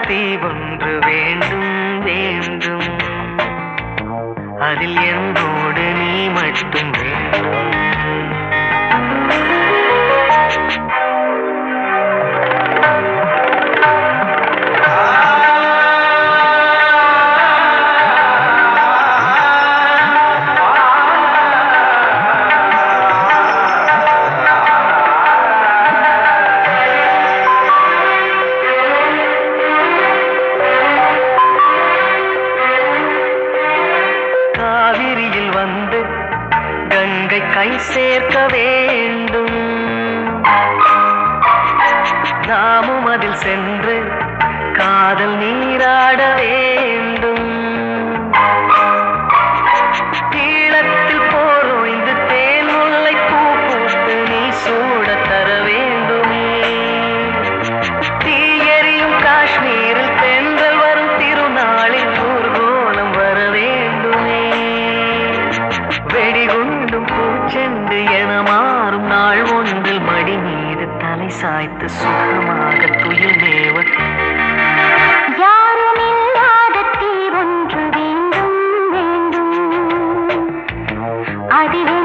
தீ ஒன்று வேண்டும் வேண்டும், அதில் என்னோடு நீ மட்டும் வேண்டும். காவிரியில் வந்து கங்கை கை சேர்க்க வேண்டும், நாமும் அதில் சென்று காதல் நீராட வேண்டும். ஈழத்தில் போரோய்ந்து தேன் முல்லை பூ பூத்து நீ சூட தர வேண்டுமே. தீயெறியும் காஷ்மீரில் தென்றல் வரும் திருநாளில் ஊர்கோலம் வர வேண்டுமே. வெடிகுண்டும் பூச்செண்டு என மாறும் நாள் ஒன்றில் மடி மீது தலை சாய்த்து சுகமாக துயில் தேவ. யாரும் இல்லாத தீ ஒன்று வேண்டும் வேண்டும், அதில்